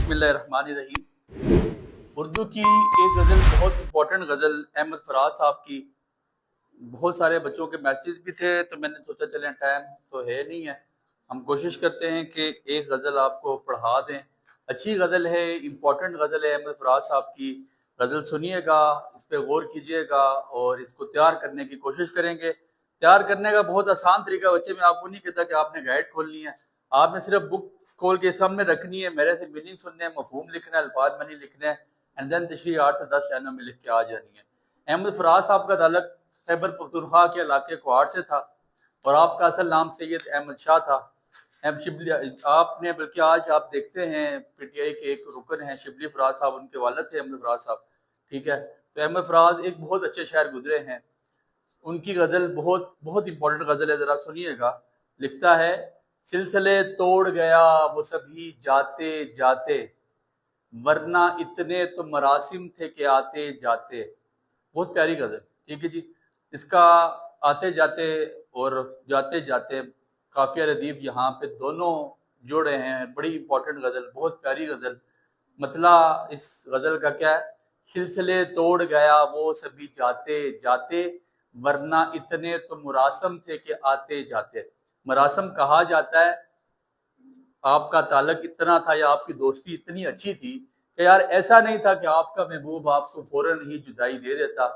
بسم اللہ الرحمن الرحیم۔ اردو کی ایک غزل، بہت امپورٹنٹ غزل احمد فراز صاحب کی، بہت سارے بچوں کے میسیج بھی تھے تو میں نے سوچا چلیں ٹائم تو ہے نہیں ہے، ہم کوشش کرتے ہیں کہ ایک غزل آپ کو پڑھا دیں۔ اچھی غزل ہے، امپورٹنٹ غزل ہے احمد فراز صاحب کی، غزل سنیے گا، اس پہ غور کیجیے گا اور اس کو تیار کرنے کی کوشش کریں گے۔ تیار کرنے کا بہت آسان طریقہ بچے، میں آپ کو نہیں کہتا کہ آپ نے گائیڈ کھولنی ہے، آپ نے صرف بک کھول کے سامنے رکھنی ہے، میرے سے میننگ سننے ہیں، مفہوم لکھنا ہے، الفاظ معنی لکھنے ہیں، اینڈ دین تشریح 8 سے 10 لائنوں میں لکھ کے آ جانی ہے۔ احمد فراز صاحب کا تعلق خیبر پختونخوا کے علاقے کوہاڑ سے تھا اور آپ کا اصل نام سید احمد شاہ تھا۔ آپ نے بلکہ آج آپ دیکھتے ہیں پی ٹی آئی کے ایک رکن ہیں شبلی فراز صاحب، ان کے والد تھے احمد فراز صاحب، ٹھیک ہے۔ تو احمد فراز ایک بہت اچھے شاعر گزرے ہیں، ان کی غزل بہت امپورٹنٹ غزل ہے، ذرا سنیے گا۔ لکھتا ہے: سلسلے توڑ گیا وہ سبھی جاتے جاتے، ورنہ اتنے تو مراسم تھے کہ آتے جاتے۔ بہت پیاری غزل، ٹھیک ہے جی۔ اس کا آتے جاتے اور جاتے جاتے قافیہ ردیف یہاں پہ دونوں جوڑے ہیں، بڑی امپورٹنٹ غزل، بہت پیاری غزل۔ مطلع اس غزل کا کیا ہے؟ سلسلے توڑ گیا وہ سبھی جاتے جاتے، ورنہ اتنے تو مراسم تھے کہ آتے جاتے۔ مراسم کہا جاتا ہے آپ کا تعلق اتنا تھا یا آپ کی دوستی اتنی اچھی تھی کہ یار ایسا نہیں تھا کہ آپ کا محبوب آپ کو فوراً ہی جدائی دے دیتا۔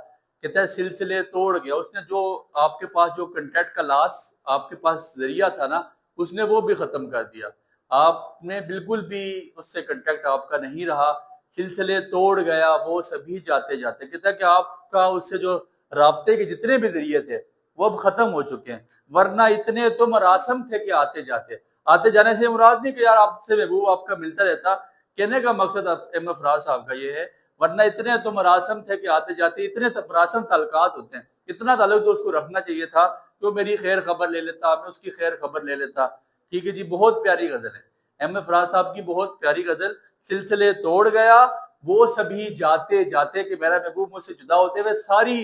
کہتا ہے سلسلے توڑ گیا، اس نے جو آپ کے پاس جو کنٹیکٹ کا لاس آپ کے پاس ذریعہ تھا نا، اس نے وہ بھی ختم کر دیا، آپ نے بالکل بھی اس سے کنٹیکٹ آپ کا نہیں رہا۔ سلسلے توڑ گیا وہ سبھی جاتے جاتے، کہتا ہے کہ آپ کا اس سے جو رابطے کے جتنے بھی ذریعے تھے وہ اب ختم ہو چکے ہیں، ورنہ اتنے تو مراسم تھے کہ آتے جاتے۔ آتے جانے سے مراد نہیں کہ یار آپ سے محبوب آپ کا ملتا رہتا، کہنے کا مقصد احمد فراز صاحب کا یہ ہے، ورنہ اتنے تو مراسم تھے کہ آتے جاتے۔ اتنے مراسم تعلقات ہوتے ہیں، اتنا تعلق تو اس کو رکھنا چاہیے تھا کہ وہ میری خیر خبر لے لیتا، میں اس کی خیر خبر لے لیتا، ٹھیک ہے جی۔ بہت پیاری غزل ہے احمد فراز صاحب کی، بہت پیاری غزل۔ سلسلے توڑ گیا وہ سبھی جاتے جاتے، کہ میرا محبوب مجھ سے جدا ہوتے ہوئے ساری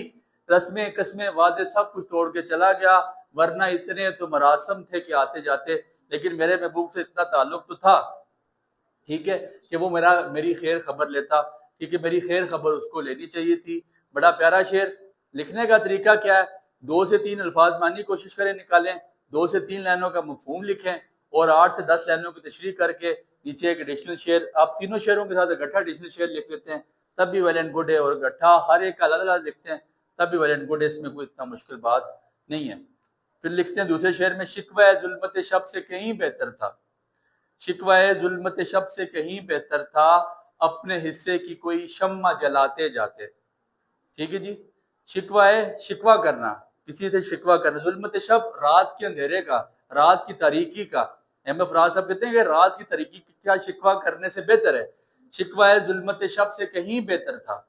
رسمیں قسمیں وعدے سب کچھ توڑ کے چلا گیا، ورنہ اتنے تو مراسم تھے کہ آتے جاتے۔ لیکن میرے محبوب سے اتنا تعلق تو تھا، ٹھیک ہے، کہ وہ میری خیر خبر لیتا، ٹھیک ہے، میری خیر خبر اس کو لینی چاہیے تھی۔ بڑا پیارا شعر۔ لکھنے کا طریقہ کیا ہے؟ 2 سے 3 الفاظ معنی کوشش کریں نکالیں، 2 سے 3 لائنوں کا مفہوم لکھیں اور 8 سے 10 لائنوں کی تشریح کر کے نیچے ایک ایڈیشنل شعر، آپ تینوں شعروں کے ساتھ اکٹھا ایڈیشنل شعر لکھ لیتے ہیں تب بھی ویل اینڈ گڈ ہے، اور اکٹھا ہر ایک کا الگ الگ لکھتے ہیں تب بھی ویل اینڈ گڈ ہے، اس میں کوئی اتنا مشکل بات نہیں ہے۔ پھر لکھتے ہیں دوسرے شعر میں: شکوہ ظلمت شب سے کہیں بہتر تھا، شکوہ ظلمت شب سے کہیں بہتر تھا، اپنے حصے کی کوئی شمع جلاتے جاتے، ٹھیک ہے جی۔ شکوہ کرنا، کسی سے شکوہ کرنا، ظلمت شب رات کے اندھیرے کا، رات کی تاریکی کا۔ احمد فراز صاحب کہتے ہیں کہ رات کی تاریکی کا شکوہ کرنے سے بہتر ہے۔ شکوہ ظلمت شب سے کہیں بہتر تھا،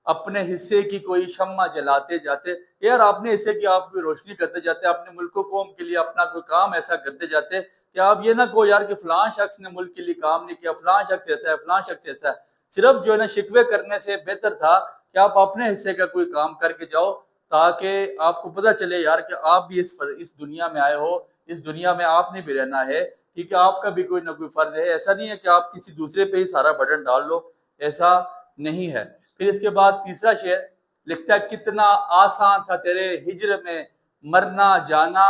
اپنے حصے کی کوئی شمع جلاتے جاتے۔ یار اپنے حصے کی آپ کوئی روشنی کرتے جاتے، اپنے ملک و قوم کے لیے اپنا کوئی کام ایسا کرتے جاتے کہ آپ یہ نہ کہو یار کہ فلاں شخص نے ملک کے لیے کام نہیں کیا، فلاں شخص ایسا ہے، فلاں شخص ایسا ہے۔ صرف جو ہے نا شکوے کرنے سے بہتر تھا کہ آپ اپنے حصے کا کوئی کام کر کے جاؤ، تاکہ آپ کو پتہ چلے یار کہ آپ بھی اس دنیا میں آئے ہو، اس دنیا میں آپ نے بھی رہنا ہے، ٹھیک ہے، آپ کا بھی کوئی نہ کوئی فرض ہے۔ ایسا نہیں ہے کہ آپ کسی دوسرے پہ ہی سارا برڈن ڈال لو، ایسا نہیں ہے۔ پھر اس کے بعد تیسرا شعر لکھتا ہے: کتنا آسان تھا تیرے ہجر میں مرنا جانا،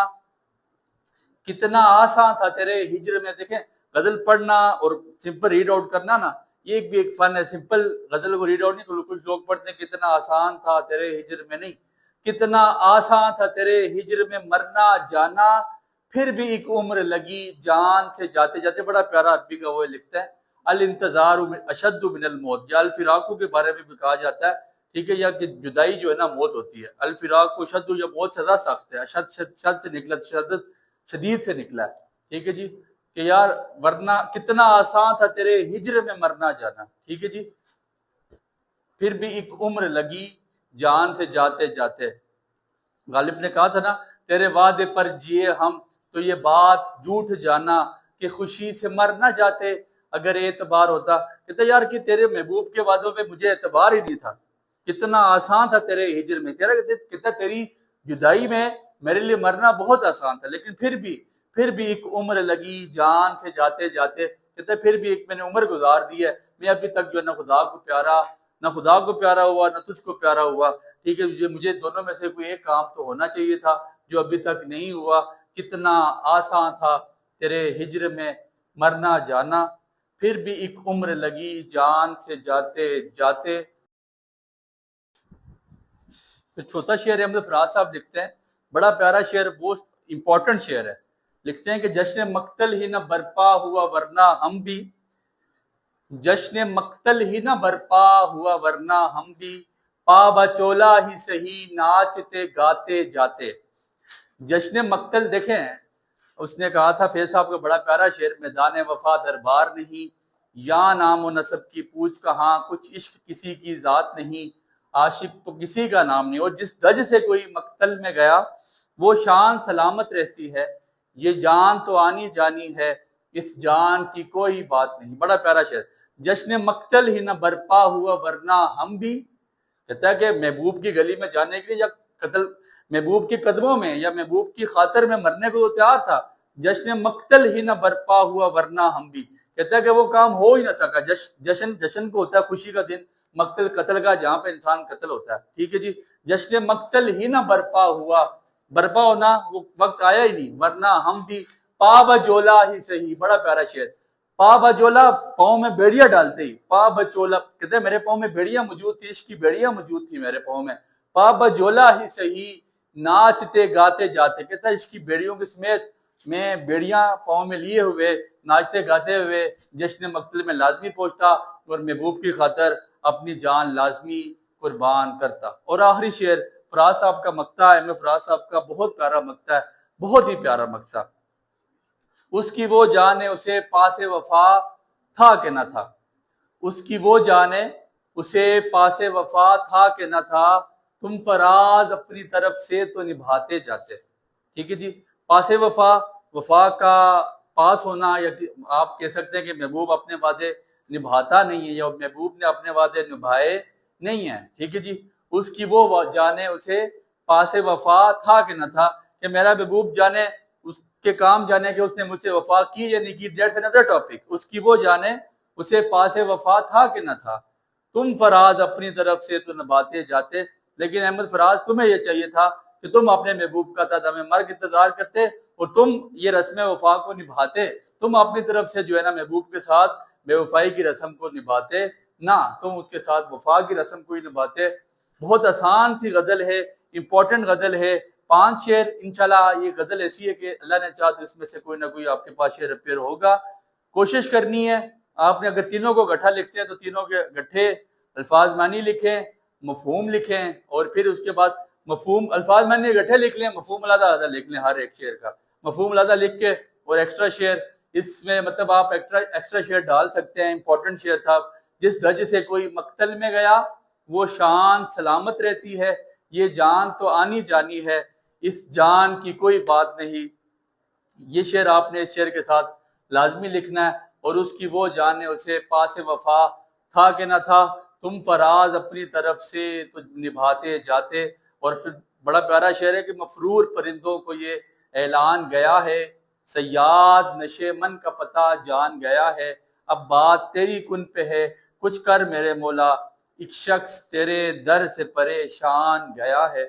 کتنا آسان تھا تیرے ہجر میں۔ دیکھیں غزل پڑھنا اور سمپل ریڈ آؤٹ کرنا نا، یہ بھی ایک فن ہے۔ سمپل غزل کو ریڈ آؤٹ نہیں کرو، کچھ لوگ پڑھتے ہیں کتنا آسان تھا تیرے ہجر میں، نہیں، کتنا آسان تھا تیرے ہجر میں مرنا جانا، پھر بھی ایک عمر لگی جان سے جاتے جاتے۔ بڑا پیارا عربی کا وہ لکھتا ہے: الانتظار اشد من الموت، یا الفراق کے بارے میں بھی کہا جاتا ہے، ٹھیک ہے، یا کہ جدائی جو ہے نا موت ہوتی ہے۔ الفراق کو شد، یا موت سزا سخت ہے، شد سے نکلا، شدید سے نکلا ہے، ٹھیک ہے جی، کہ یار ورنہ کتنا آسان تھا تیرے ہجر میں مرنا جانا، ٹھیک ہے جی، پھر بھی ایک عمر لگی جان سے جاتے جاتے۔ غالب نے کہا تھا نا: تیرے وعدے پر جیے ہم تو یہ بات جھوٹ جانا، کہ خوشی سے مر نہ جاتے اگر اعتبار ہوتا۔ کہتا یار کہ تیرے محبوب کے وعدوں میں مجھے اعتبار ہی نہیں تھا، کتنا آسان تھا تیرے ہجر میں، کہتا تیری جدائی میں میرے لیے مرنا بہت آسان تھا، لیکن پھر بھی ایک عمر لگی جان سے جاتے جاتے۔ کہتا ہے پھر بھی ایک میں نے عمر گزار دی ہے، میں ابھی تک جو ہے نہ خدا کو پیارا ہوا نہ تجھ کو پیارا ہوا، ٹھیک ہے، مجھے دونوں میں سے کوئی ایک کام تو ہونا چاہیے تھا جو ابھی تک نہیں ہوا۔ کتنا آسان تھا تیرے ہجر میں مرنا جانا، پھر بھی ایک عمر لگی جان سے جاتے جاتے۔ پھر چھوٹا شعر احمد فراز صاحب لکھتے ہیں، بڑا پیارا شعر، بہت امپورٹنٹ شعر ہے۔ لکھتے ہیں کہ جشن مقتل ہی نہ برپا ہوا ورنہ ہم بھی، جشن مقتل ہی نہ برپا ہوا ورنہ ہم بھی، پا بچولا ہی سہی ناچتے گاتے جاتے۔ جشن مقتل دیکھیں، اس نے کہا تھا فیض صاحب کا بڑا پیارا شعر، میدان وفا دربار نہیں، یا نام و نسب کی پوچھ کہاں، کچھ عشق کسی کی ذات نہیں، عاشق تو کسی کا نام نہیں۔ اور جس دج سے کوئی مقتل میں گیا وہ شان سلامت رہتی ہے، یہ جان تو آنی جانی ہے، اس جان کی کوئی بات نہیں۔ بڑا پیارا شعر، جشن مقتل ہی نہ برپا ہوا ورنہ ہم بھی، کہتا ہے کہ محبوب کی گلی میں جانے کے لیے یا قتل محبوب کے قدموں میں یا محبوب کی خاطر میں مرنے کو تو تیار تھا، جشن مقتل ہی نہ برپا ہوا ورنہ ہم بھی، کہتا ہے کہ وہ کام ہو ہی نہ سکا۔ جشن کو ہوتا ہے خوشی کا دن، مقتل قتل کا جہاں پہ انسان قتل ہوتا ہے، ٹھیک ہے جی۔ جشن مقتل ہی نہ برپا ہوا، برپا ہونا وہ وقت آیا ہی نہیں، ورنہ ہم بھی پا بجولا ہی سہی۔ بڑا پیارا شعر، پا بجولا پاؤں میں بیڑیا ڈالتے ہی، پا بجولا کہتے ہیں میرے پاؤں میں بیڑیا موجود تھی، عشق کی بیڑیا موجود تھی میرے پاؤں میں، پا بجولا ہی سہی ناچتے گاتے جاتے، کہتا ہے عشق کی بیڑیوں کے سمیت میں بیڑیاں پاؤں میں لیے ہوئے ناچتے گاتے ہوئے جشن مقتل میں لازمی پہنچتا اور محبوب کی خاطر اپنی جان لازمی قربان کرتا۔ اور آخری شعر فراز صاحب کا مقطع ہے، فراز صاحب کا بہت پیارا مقطع ہے، بہت ہی پیارا مقطع۔ اس کی وہ جانے اسے پاس وفا تھا کہ نہ تھا، اس کی وہ جانے اسے پاس وفا تھا کہ نہ تھا، تم فراز اپنی طرف سے تو نبھاتے جاتے، ٹھیک ہے جی۔ پاس وفا کا پاس ہونا، یا آپ کہہ سکتے ہیں کہ محبوب اپنے وعدے نبھاتا نہیں ہے یا محبوب نے اپنے وعدے نبھائے نہیں ہیں، ٹھیک ہے جی۔ اس کی وہ جانے اسے پاس وفا تھا کہ نہ تھا، کہ میرا محبوب جانے اس کے کام جانے کہ اس نے مجھ سے وفا کی یا نہیں کی، دیٹس انادر ٹاپک۔ اس کی وہ جانے اسے پاس وفا تھا کہ نہ تھا، تم فراز اپنی طرف سے تو نبھاتے جاتے۔ لیکن احمد فراز تمہیں یہ چاہیے تھا کہ تم اپنے محبوب کا تدم مرگ انتظار کرتے اور تم یہ رسم وفا کو نبھاتے، تم اپنی طرف سے جو ہے نا محبوب کے ساتھ بے وفائی کی رسم کو نبھاتے نہ، تم اس کے ساتھ وفا کی رسم کو ہی نبھاتے۔ بہت آسان سی غزل ہے، امپورٹنٹ غزل ہے، 5 شعر انشاءاللہ۔ یہ غزل ایسی ہے کہ اللہ نے چاہا تو اس میں سے کوئی نہ کوئی آپ کے پاس شعر اپیئر ہوگا۔ کوشش کرنی ہے آپ نے، اگر تینوں کو گٹھا لکھتے ہیں تو تینوں کے گٹھے الفاظ معنی لکھیں، مفہوم لکھیں، اور پھر اس کے بعد مفہوم الفاظ معنی گٹھے لکھ لیں، مفہوم علیحدہ لکھ لیں، ہر ایک شعر کا مفہوم علیحدہ لکھ کے، اور ایکسٹرا شعر اس میں مطلب آپ ایکسٹرا شعر ڈال سکتے ہیں۔ امپورٹنٹ شعر تھا، جس درج سے کوئی مقتل میں گیا وہ شان سلامت رہتی ہے، یہ جان تو آنی جانی ہے، اس جان کی کوئی بات نہیں۔ یہ شعر آپ نے اس شعر کے ساتھ لازمی لکھنا ہے۔ اور اس کی وہ جانے اسے پاس وفا تھا کہ نہ تھا، تم فراز اپنی طرف سے تو نبھاتے جاتے۔ اور پھر بڑا پیارا شعر ہے کہ مفرور پرندوں کو یہ اعلان گیا ہے، صیاد نشے من کا پتہ جان گیا ہے، اب بات تیری کن پہ ہے، کچھ کر میرے مولا، ایک شخص تیرے در سے پریشان گیا ہے۔